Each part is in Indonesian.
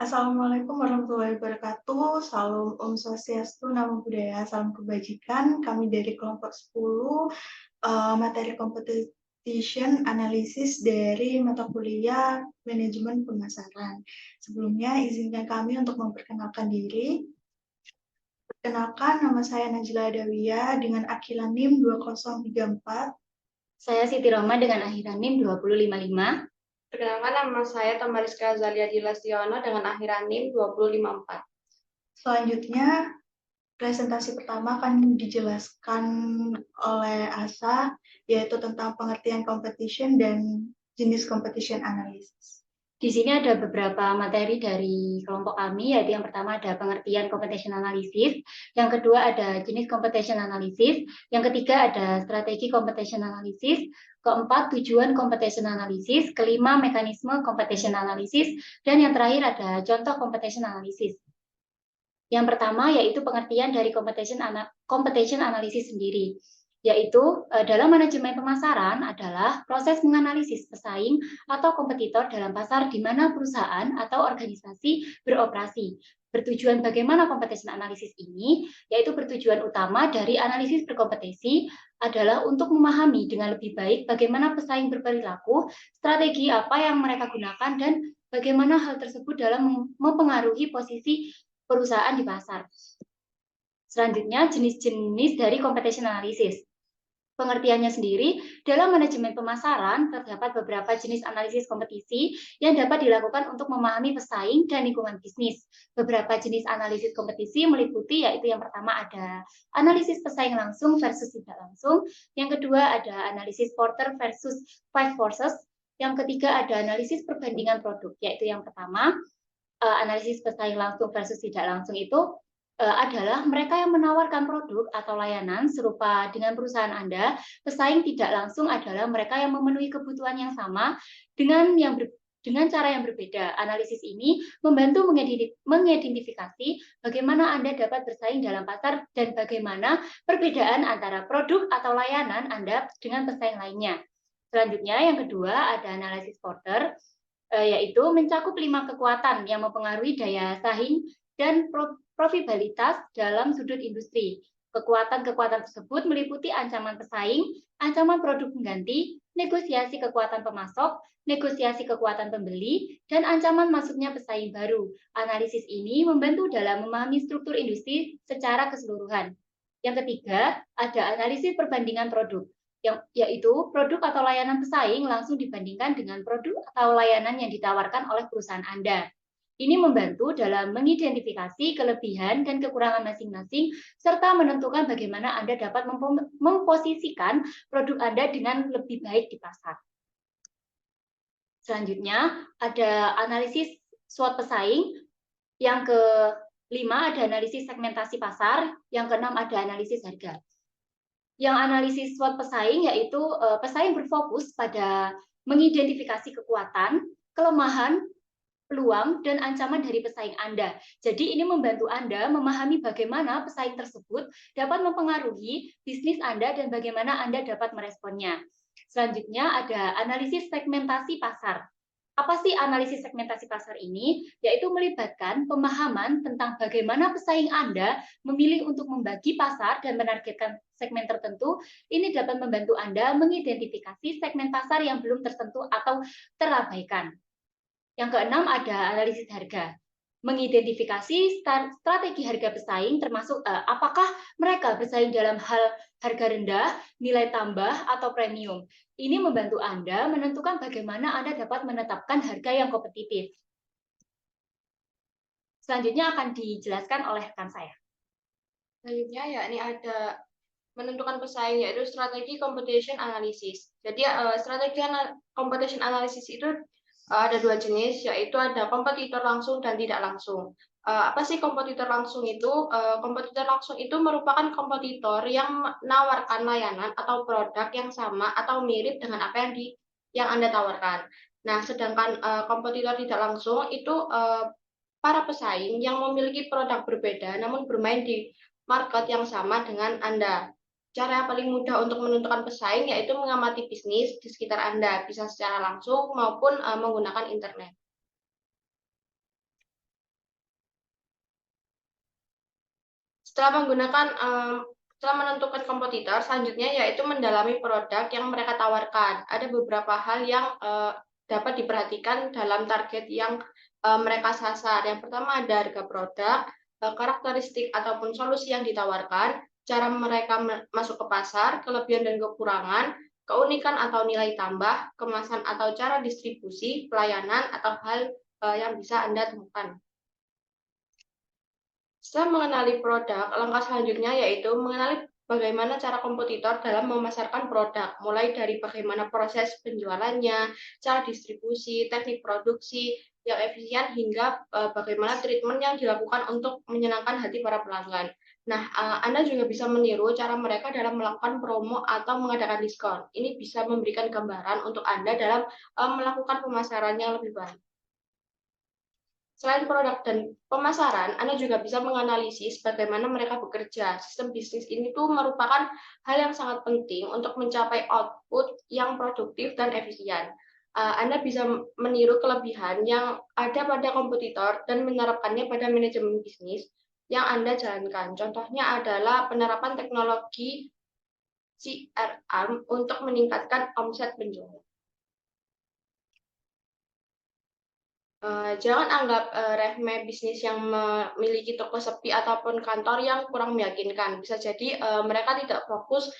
Assalamualaikum warahmatullahi wabarakatuh. Salam Om Swastiastu, Namo Buddhaya, salam kebajikan. Kami dari kelompok 10, materi competition analisis dari mata kuliah manajemen pemasaran. Sebelumnya izinkan kami untuk memperkenalkan diri. Perkenalkan, nama saya Najla Adawiyah dengan akhiran NIM 2034. Saya Siti Roma dengan akhiran NIM 2055. Perkenalkan, nama saya Tamariska Zalia Dilastiono dengan akhiran NIM 2054. Selanjutnya, presentasi pertama akan dijelaskan oleh Asa, yaitu tentang pengertian competition dan jenis competition analysis. Di sini ada beberapa materi dari kelompok kami, yaitu yang pertama ada pengertian competition analysis, yang kedua ada jenis competition analysis, yang ketiga ada strategi competition analysis, keempat tujuan competition analysis, kelima mekanisme competition analysis, dan yang terakhir ada contoh competition analysis. Yang pertama yaitu pengertian dari competition analysis sendiri, yaitu dalam manajemen pemasaran adalah proses menganalisis pesaing atau kompetitor dalam pasar di mana perusahaan atau organisasi beroperasi. Bertujuan bagaimana competition analysis ini, yaitu bertujuan utama dari analisis berkompetisi adalah untuk memahami dengan lebih baik bagaimana pesaing berperilaku, strategi apa yang mereka gunakan, dan bagaimana hal tersebut dalam mempengaruhi posisi perusahaan di pasar. Selanjutnya, jenis-jenis dari competition analysis. Pengertiannya sendiri, dalam manajemen pemasaran terdapat beberapa jenis analisis kompetisi yang dapat dilakukan untuk memahami pesaing dan lingkungan bisnis. Beberapa jenis analisis kompetisi meliputi yaitu yang pertama ada analisis pesaing langsung versus tidak langsung, yang kedua ada analisis Porter versus Five Forces, yang ketiga ada analisis perbandingan produk, yaitu yang pertama analisis pesaing langsung versus tidak langsung itu adalah mereka yang menawarkan produk atau layanan serupa dengan perusahaan Anda. Pesaing tidak langsung adalah mereka yang memenuhi kebutuhan yang sama dengan cara yang berbeda. Analisis ini membantu mengidentifikasi bagaimana Anda dapat bersaing dalam pasar dan bagaimana perbedaan antara produk atau layanan Anda dengan pesaing lainnya. Selanjutnya, yang kedua ada analisis Porter, yaitu mencakup 5 kekuatan yang mempengaruhi daya saing dan profitabilitas dalam sudut industri. Kekuatan-kekuatan tersebut meliputi ancaman pesaing, ancaman produk pengganti, negosiasi kekuatan pemasok, negosiasi kekuatan pembeli, dan ancaman masuknya pesaing baru. Analisis ini membantu dalam memahami struktur industri secara keseluruhan. Yang ketiga, ada analisis perbandingan produk, yaitu produk atau layanan pesaing langsung dibandingkan dengan produk atau layanan yang ditawarkan oleh perusahaan Anda. Ini membantu dalam mengidentifikasi kelebihan dan kekurangan masing-masing, serta menentukan bagaimana Anda dapat memposisikan produk Anda dengan lebih baik di pasar. Selanjutnya, ada analisis SWOT pesaing. Yang kelima, ada analisis segmentasi pasar. Yang keenam, ada analisis harga. Yang analisis SWOT pesaing, yaitu pesaing berfokus pada mengidentifikasi kekuatan, kelemahan, peluang, dan ancaman dari pesaing Anda. Jadi ini membantu Anda memahami bagaimana pesaing tersebut dapat mempengaruhi bisnis Anda dan bagaimana Anda dapat meresponnya. Selanjutnya ada analisis segmentasi pasar. Apa sih analisis segmentasi pasar ini? Yaitu melibatkan pemahaman tentang bagaimana pesaing Anda memilih untuk membagi pasar dan menargetkan segmen tertentu. Ini dapat membantu Anda mengidentifikasi segmen pasar yang belum tersentuh atau terabaikan. Yang keenam ada analisis harga. Mengidentifikasi strategi harga pesaing termasuk apakah mereka bersaing dalam hal harga rendah, nilai tambah, atau premium. Ini membantu Anda menentukan bagaimana Anda dapat menetapkan harga yang kompetitif. Selanjutnya akan dijelaskan oleh rekan saya. Selanjutnya yakni ada menentukan pesaing, yaitu strategi competition analysis. Jadi strategi competition analysis itu ada dua jenis, yaitu ada kompetitor langsung dan tidak langsung. Apa sih kompetitor langsung itu? Kompetitor langsung itu merupakan kompetitor yang menawarkan layanan atau produk yang sama atau mirip dengan apa yang Anda tawarkan. Nah, sedangkan kompetitor tidak langsung itu para pesaing yang memiliki produk berbeda namun bermain di market yang sama dengan Anda. Cara yang paling mudah untuk menentukan pesaing yaitu mengamati bisnis di sekitar Anda, bisa secara langsung maupun menggunakan internet. Setelah menentukan kompetitor, selanjutnya yaitu mendalami produk yang mereka tawarkan. Ada beberapa hal yang dapat diperhatikan dalam target yang mereka sasar. Yang pertama ada harga produk, karakteristik ataupun solusi yang ditawarkan, cara mereka masuk ke pasar, kelebihan dan kekurangan, keunikan atau nilai tambah, kemasan atau cara distribusi, pelayanan, atau hal yang bisa Anda temukan. Setelah mengenali produk, langkah selanjutnya yaitu mengenali bagaimana cara kompetitor dalam memasarkan produk, mulai dari bagaimana proses penjualannya, cara distribusi, teknik produksi yang efisien, hingga bagaimana treatment yang dilakukan untuk menyenangkan hati para pelanggan. Nah, Anda juga bisa meniru cara mereka dalam melakukan promo atau mengadakan diskon. Ini bisa memberikan gambaran untuk Anda dalam melakukan pemasaran yang lebih baik. Selain produk dan pemasaran, Anda juga bisa menganalisis bagaimana mereka bekerja. Sistem bisnis ini tuh merupakan hal yang sangat penting untuk mencapai output yang produktif dan efisien. Anda bisa meniru kelebihan yang ada pada kompetitor dan menerapkannya pada manajemen bisnis yang Anda jalankan. Contohnya adalah penerapan teknologi CRM untuk meningkatkan omset penjualan. Jangan anggap remeh bisnis yang memiliki toko sepi ataupun kantor yang kurang meyakinkan. Bisa jadi mereka tidak fokus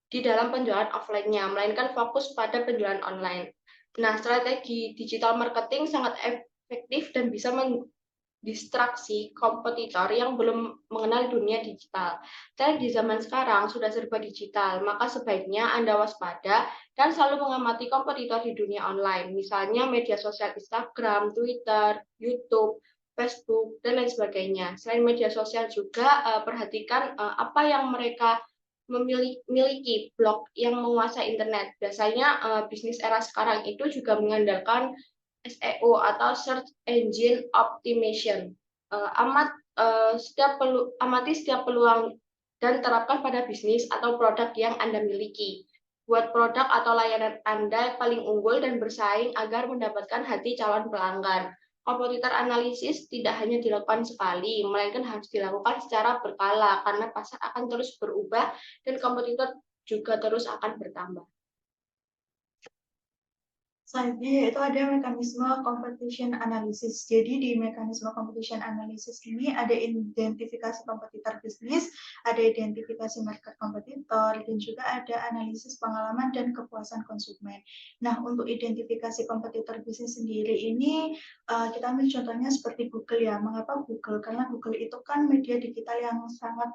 di dalam penjualan offline-nya, melainkan fokus pada penjualan online. Nah, strategi digital marketing sangat efektif dan bisa distraksi kompetitor yang belum mengenal dunia digital. Dan di zaman sekarang sudah serba digital, maka sebaiknya Anda waspada dan selalu mengamati kompetitor di dunia online, misalnya media sosial Instagram, Twitter, YouTube, Facebook, dan lain sebagainya. Selain media sosial juga perhatikan apa yang mereka memiliki blog yang menguasai internet. Biasanya bisnis era sekarang itu juga mengandalkan SEO atau Search Engine Optimization. Amati setiap peluang dan terapkan pada bisnis atau produk yang Anda miliki. Buat produk atau layanan Anda paling unggul dan bersaing agar mendapatkan hati calon pelanggan. Kompetitor analisis tidak hanya dilakukan sekali, melainkan harus dilakukan secara berkala karena pasar akan terus berubah dan kompetitor juga terus akan bertambah. Selanjutnya yaitu ada mekanisme competition analysis. Jadi di mekanisme competition analysis ini ada identifikasi kompetitor bisnis, ada identifikasi market kompetitor, dan juga ada analisis pengalaman dan kepuasan konsumen. Nah, untuk identifikasi kompetitor bisnis sendiri ini kita ambil contohnya seperti Google ya. Mengapa Google? Karena Google itu kan media digital yang sangat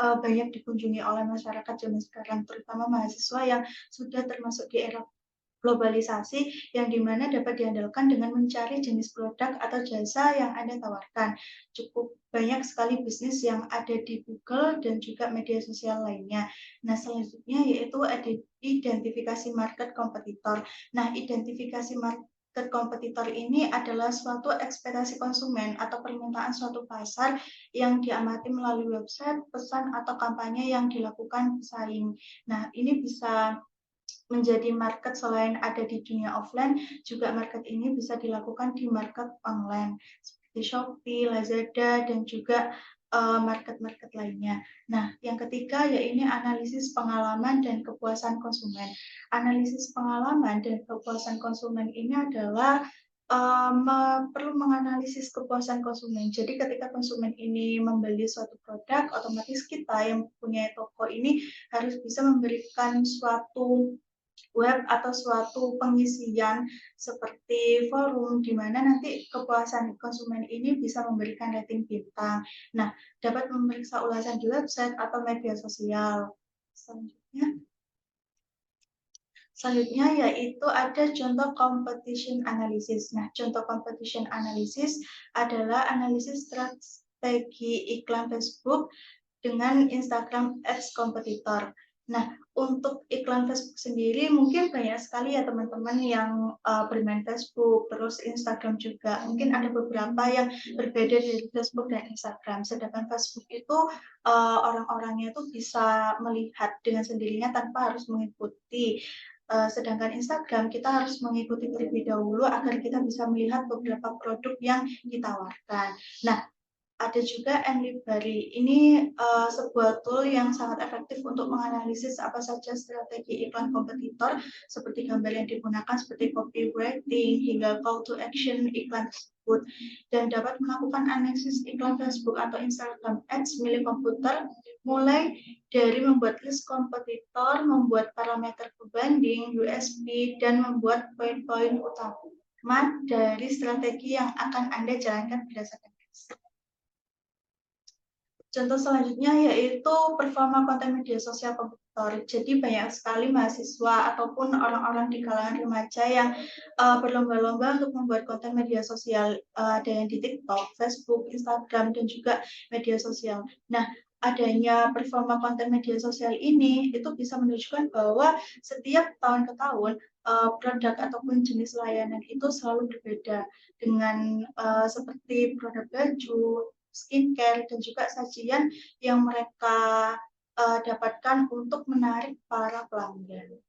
banyak dikunjungi oleh masyarakat zaman sekarang, terutama mahasiswa yang sudah termasuk di era globalisasi yang dimana dapat diandalkan dengan mencari jenis produk atau jasa yang Anda tawarkan. Cukup banyak sekali bisnis yang ada di Google dan juga media sosial lainnya. Nah, selanjutnya yaitu identifikasi market kompetitor. Nah, identifikasi market kompetitor ini adalah suatu ekspektasi konsumen atau permintaan suatu pasar yang diamati melalui website, pesan, atau kampanye yang dilakukan pesaing. Nah, ini bisa menjadi market selain ada di dunia offline, juga market ini bisa dilakukan di market online seperti Shopee, Lazada, dan juga market-market lainnya. Nah, yang ketiga yaitu analisis pengalaman dan kepuasan konsumen. Analisis pengalaman dan kepuasan konsumen ini adalah perlu menganalisis kepuasan konsumen. Jadi ketika konsumen ini membeli suatu produk, otomatis kita yang punya toko ini harus bisa memberikan suatu web atau suatu pengisian seperti forum di mana nanti kepuasan konsumen ini bisa memberikan rating bintang. Nah, dapat memeriksa ulasan di website atau media sosial. Selanjutnya yaitu ada contoh competition analysis. Nah, contoh competition analysis adalah analisis strategi iklan Facebook dengan Instagram Ads kompetitor. Nah, untuk iklan Facebook sendiri mungkin banyak sekali ya teman-teman yang bermain Facebook, terus Instagram juga. Mungkin ada beberapa yang berbeda dari Facebook dan Instagram. Sedangkan Facebook itu orang-orangnya itu bisa melihat dengan sendirinya tanpa harus mengikuti. Sedangkan Instagram kita harus mengikuti terlebih dahulu agar kita bisa melihat beberapa produk yang ditawarkan. Nah, Ada juga Nlibari. Ini sebuah tool yang sangat efektif untuk menganalisis apa saja strategi iklan kompetitor, seperti gambar yang digunakan, seperti copywriting, hingga call to action iklan tersebut, dan dapat melakukan analisis iklan Facebook atau Instagram Ads milik komputer, mulai dari membuat list kompetitor, membuat parameter pembanding, USP, dan membuat poin-poin utama dari strategi yang akan Anda jalankan berdasarkan ads. Contoh selanjutnya yaitu performa konten media sosial kompetitor. Jadi banyak sekali mahasiswa ataupun orang-orang di kalangan remaja yang berlomba-lomba untuk membuat konten media sosial. Ada yang di TikTok, Facebook, Instagram, dan juga media sosial. Nah, adanya performa konten media sosial ini itu bisa menunjukkan bahwa setiap tahun ke tahun produk ataupun jenis layanan itu selalu berbeda dengan seperti produk baju, skincare, dan juga sajian yang mereka dapatkan untuk menarik para pelanggan.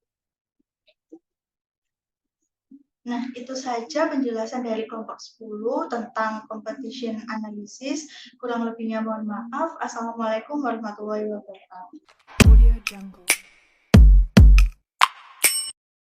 Nah, itu saja penjelasan dari kelompok 10 tentang competition analysis. Kurang lebihnya mohon maaf. Assalamualaikum warahmatullahi wabarakatuh.